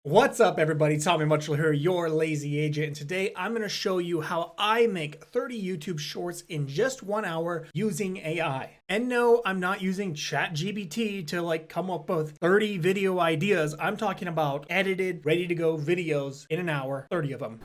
What's up, everybody? Tommy Mutchell here, your lazy agent, and today I'm going to show you how I make 30 YouTube shorts in just 1 hour using AI. And no, I'm not using ChatGPT to come up with 30 video ideas. I'm talking about edited, ready to go videos in an hour, 30 of them.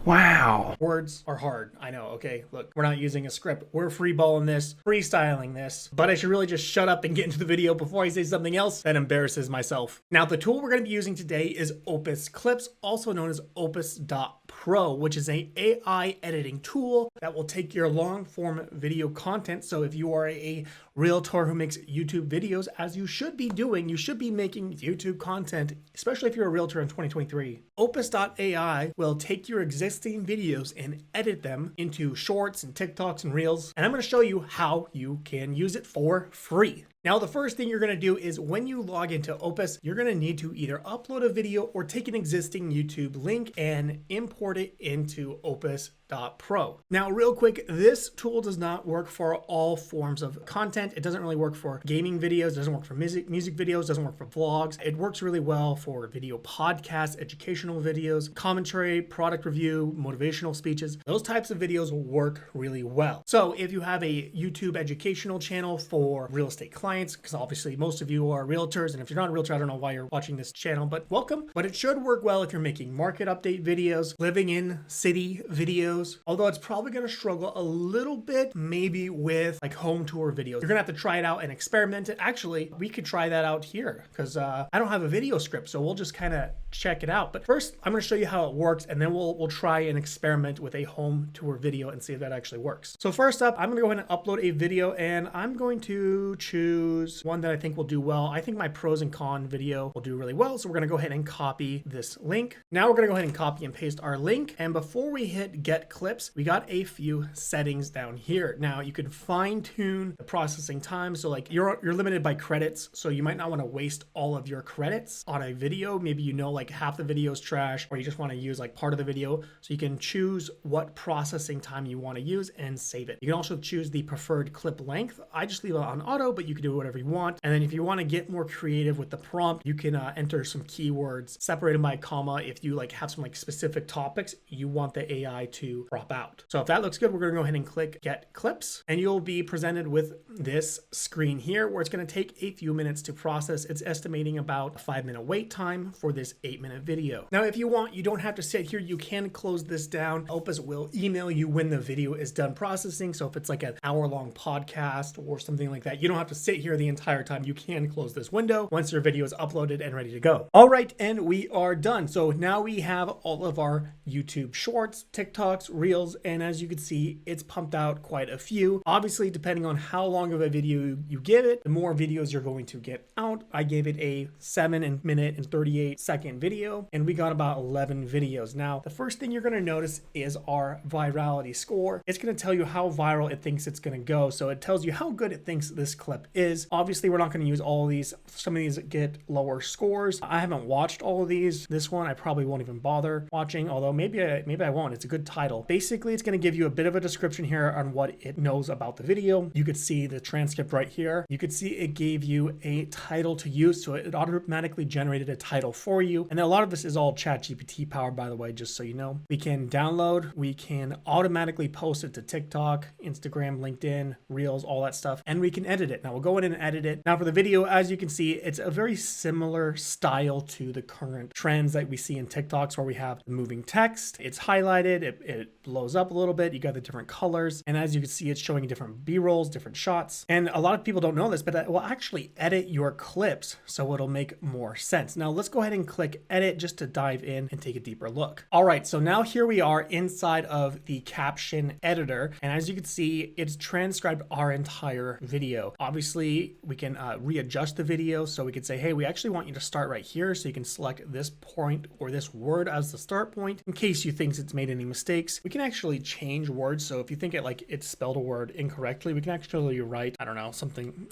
Wow. Words are hard. I know. Okay, look, we're not using a script. We're freeballing this, freestyling this, but I should really just shut up and get into the video before I say something else that embarrasses myself. Now, the tool we're going to be using today is Opus Clips, also known as Opus.Pro, which is an AI editing tool that will take your long form video content. So if you are a realtor who makes YouTube videos, as you should be doing, you should be making YouTube content, especially if you're a realtor in 2023. Opus.ai will take your existing videos and edit them into shorts and TikToks and Reels. And I'm going to show you how you can use it for free. Now, the first thing you're going to do is when you log into Opus, you're going to need to either upload a video or take an existing YouTube link and import it into Opus.Pro. Now, real quick, this tool does not work for all forms of content. It doesn't really work for gaming videos, doesn't work for music videos, doesn't work for vlogs. It works really well for video podcasts, educational videos, commentary, product review, motivational speeches. Those types of videos work really well. So if you have a YouTube educational channel for real estate clients, because obviously most of you are realtors, and if you're not a realtor, I don't know why you're watching this channel, but welcome. But it should work well if you're making market update videos, living in city videos, although it's probably going to struggle a little bit maybe with home tour videos. You're gonna have to try it out and experiment it. Actually, we could try that out here because I don't have a video script, so we'll just kind of check it out. But first, I'm going to show you how it works, and then we'll try and experiment with a home tour video and see if that actually works. So first up, I'm going to go ahead and upload a video, and I'm going to choose one that I think will do well. I think my pros and cons video will do really well, so we're going to go ahead and copy this link. Now we're going to go ahead and copy and paste our link, and before we hit get clips, we got a few settings down here. Now you can fine tune the processing time, so you're limited by credits, so you might not want to waste all of your credits on a video. Maybe half the video is trash, or you just want to use part of the video, so you can choose what processing time you want to use and save it. You can also choose the preferred clip length. I just leave it on auto, but you can do whatever you want. And then if you want to get more creative with the prompt, you can enter some keywords separated by a comma if you have some specific topics you want the AI to crop out. So if that looks good, we're going to go ahead and click get clips, and you'll be presented with this screen here where it's going to take a few minutes to process. It's estimating about a 5-minute wait time for this 8-minute video. Now, if you want, you don't have to sit here. You can close this down. Opus will email you when the video is done processing. So if it's an hour-long podcast or something like that, you don't have to sit here the entire time. You can close this window once your video is uploaded and ready to go. All right, and we are done. So now we have all of our YouTube shorts, TikToks, Reels, and as you can see, it's pumped out quite a few. Obviously, depending on how long of a video you give it, the more videos you're going to get out. I gave it a 7-minute and 38-second video, and we got about 11 videos. Now, the first thing you're going to notice is our virality score. It's going to tell you how viral it thinks it's going to go. So it tells you how good it thinks this clip is. Obviously, we're not going to use all of these. Some of these get lower scores. I haven't watched all of these. This one I probably won't even bother watching, although maybe I won't. It's a good title. Basically, it's going to give you a bit of a description here on what it knows about the video. You could see the transcript right here. You could see it gave you a title to use, so it automatically generated a title for you. And a lot of this is all ChatGPT powered, by the way, just so you know. We can download, we can automatically post it to TikTok, Instagram, LinkedIn, Reels, all that stuff, and we can edit it. Now we'll go in and edit it. Now for the video, as you can see, it's a very similar style to the current trends that we see in TikToks, where we have moving text, it's highlighted, it blows up a little bit, you got the different colors, and as you can see, it's showing different B-rolls, different shots. And a lot of people don't know this, but it will actually edit your clips so it'll make more sense. Now let's go ahead and click edit just to dive in and take a deeper look. All right, so now here we are inside of the caption editor, and as you can see, it's transcribed our entire video. Obviously, we can readjust the video, so we could say, hey, we actually want you to start right here, so you can select this point or this word as the start point in case you think it's made any mistakes. We can actually change words, so if you think it spelled a word incorrectly, we can actually write, I don't know, something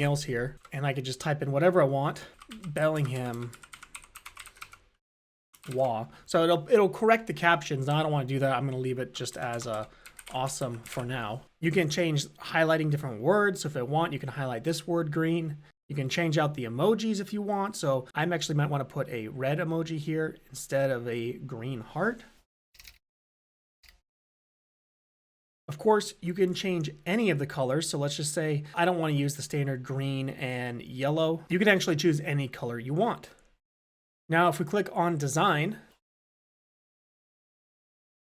else here, and I could just type in whatever I want. Bellingham Wah. So it'll correct the captions. Now I don't want to do that. I'm going to leave it just as awesome for now. You can change highlighting different words. So if I want, you can highlight this word green. You can change out the emojis if you want. So I actually might want to put a red emoji here instead of a green heart. Of course, you can change any of the colors. So let's just say I don't want to use the standard green and yellow. You can actually choose any color you want. Now, if we click on design,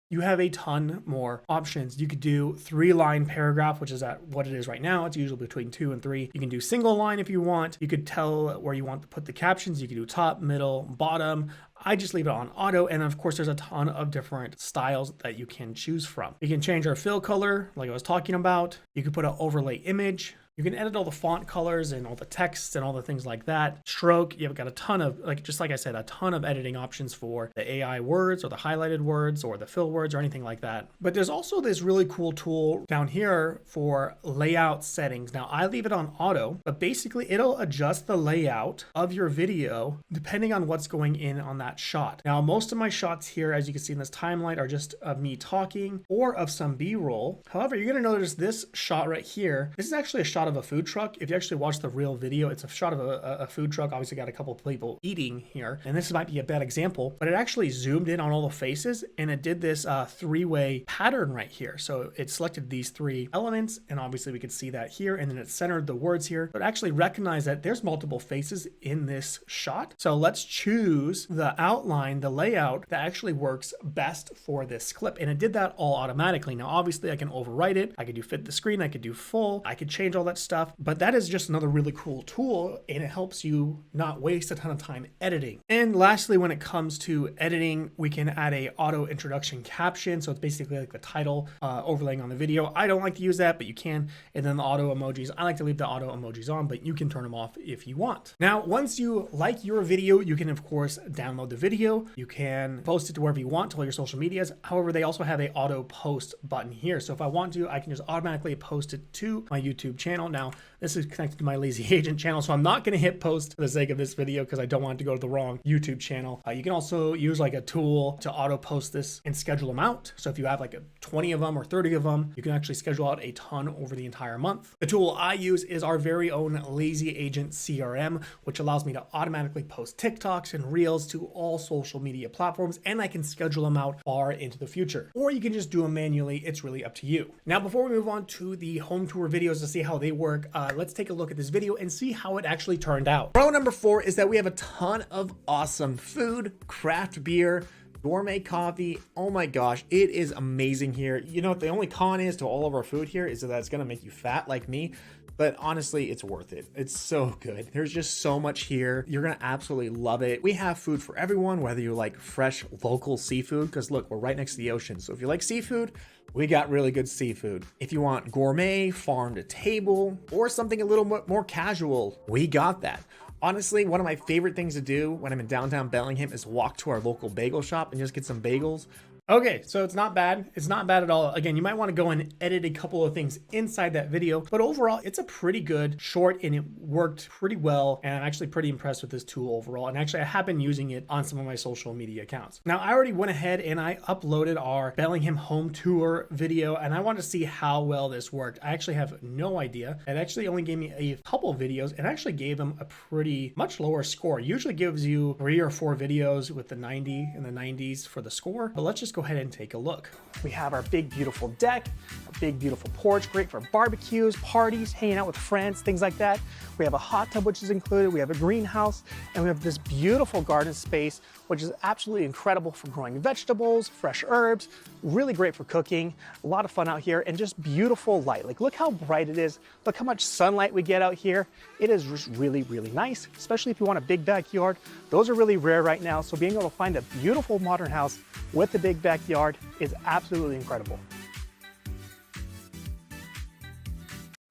you have a ton more options. You could do 3-line paragraph, which is at what it is right now. It's usually between 2 and 3. You can do single line if you want. You could tell where you want to put the captions. You can do top, middle, bottom. I just leave it on auto. And of course, there's a ton of different styles that you can choose from. You can change our fill color, like I was talking about. You can put an overlay image. You can edit all the font colors and all the texts and all the things like that. Stroke, you've got a ton of, just like I said, a ton of editing options for the AI words or the highlighted words or the fill words or anything like that. But there's also this really cool tool down here for layout settings. Now I leave it on auto, but basically it'll adjust the layout of your video depending on what's going in on that shot. Now, most of my shots here, as you can see in this timeline, are just of me talking or of some B-roll. However, you're gonna notice this shot right here. This is actually a shot of a food truck. If you actually watch the real video, it's a shot of a food truck. Obviously got a couple of people eating here, and this might be a bad example, but it actually zoomed in on all the faces and it did this 3-way pattern right here. So it selected these 3 elements, and obviously we could see that here, and then it centered the words here, but actually recognized that there's multiple faces in this shot. So let's choose the outline, the layout that actually works best for this clip, and it did that all automatically. Now obviously I can overwrite it, I could do fit the screen, I could do full, I could change all that stuff, but that is just another really cool tool, and it helps you not waste a ton of time editing. And lastly, when it comes to editing, we can add a auto introduction caption. So it's basically like the title overlaying on the video. I don't like to use that, but you can. And then the auto emojis, I like to leave the auto emojis on, but you can turn them off if you want. Now, once you like your video, you can of course download the video. You can post it to wherever you want, to all your social medias. However, they also have a auto post button here. So if I want to, I can just automatically post it to my YouTube channel. Now, this is connected to my Lazy Agent channel, so I'm not going to hit post for the sake of this video because I don't want it to go to the wrong YouTube channel. You can also use like a tool to auto post this and schedule them out. So if you have like 20 of them or 30 of them, you can actually schedule out a ton over the entire month. The tool I use is our very own Lazy Agent CRM, which allows me to automatically post TikToks and Reels to all social media platforms, and I can schedule them out far into the future. Or you can just do them manually. It's really up to you. Now, before we move on to the home tour videos to see how they work, let's take a look at this video and see how it actually turned out. Pro number 4 is that we have a ton of awesome food, craft beer, gourmet coffee. Oh my gosh, it is amazing here. You know, the only con is to all of our food here is that it's gonna make you fat like me. But honestly, it's worth it. It's so good. There's just so much here. You're gonna absolutely love it. We have food for everyone, whether you like fresh local seafood, because look, we're right next to the ocean. So if you like seafood, we got really good seafood. If you want gourmet, farm to table, or something a little more casual, we got that. Honestly, one of my favorite things to do when I'm in downtown Bellingham is walk to our local bagel shop and just get some bagels. Okay, so it's not bad. It's not bad at all. Again, you might want to go and edit a couple of things inside that video, but overall, it's a pretty good short and it worked pretty well. And I'm actually pretty impressed with this tool overall. And actually, I have been using it on some of my social media accounts. Now, I already went ahead and I uploaded our Bellingham home tour video, and I wanted to see how well this worked. I actually have no idea. It actually only gave me a couple of videos and actually gave them a pretty much lower score. It usually gives you 3 or 4 videos with the 90 and the 90s for the score, but let's just go ahead and take a look. We have our big, beautiful deck, a big, beautiful porch, great for barbecues, parties, hanging out with friends, things like that. We have a hot tub, which is included. We have a greenhouse, and we have this beautiful garden space, which is absolutely incredible for growing vegetables, fresh herbs, really great for cooking. A lot of fun out here, and just beautiful light. Like, look how bright it is. Look how much sunlight we get out here. It is just really, really nice, especially if you want a big backyard. Those are really rare right now, so being able to find a beautiful modern house with a big backyard is absolutely incredible.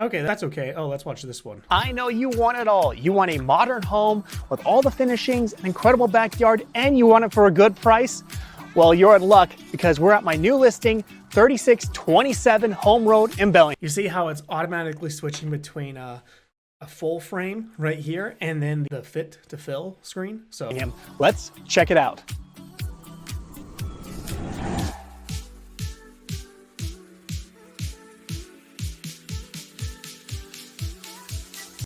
Okay, that's okay. Oh, let's watch this one. I know you want it all. You want a modern home with all the finishings, an incredible backyard, and you want it for a good price? Well, you're in luck because we're at my new listing, 3627 Home Road in Bellingham. You see how it's automatically switching between a full frame right here and then the fit to fill screen. So let's check it out.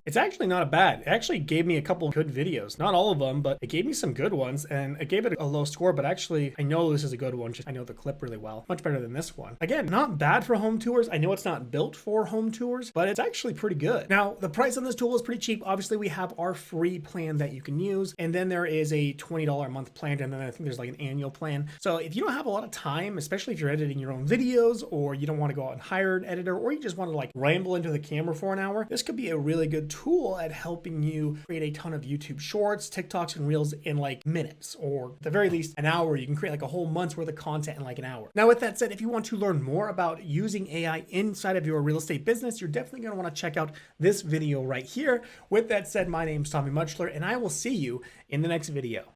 It's actually not bad. It actually gave me a couple of good videos. Not all of them, but it gave me some good ones, and it gave it a low score, but actually I know this is a good one. Just I know the clip really well. Much better than this one. Again, not bad for home tours. I know it's not built for home tours, but it's actually pretty good. Now, the price on this tool is pretty cheap. Obviously, we have our free plan that you can use, and then there is a $20 a month plan, and then I think there's like an annual plan. So if you don't have a lot of time, especially if you're editing your own videos, or you don't want to go out and hire an editor, or you just want to like ramble into the camera for an hour, this could be a really good tool at helping you create a ton of YouTube shorts, TikToks, and Reels in like minutes, or at the very least an hour. You can create like a whole month's worth of content in like an hour. Now, with that said, if you want to learn more about using AI inside of your real estate business, you're definitely going to want to check out this video right here. With that said, my name's Tommy Mutchler, and I will see you in the next video.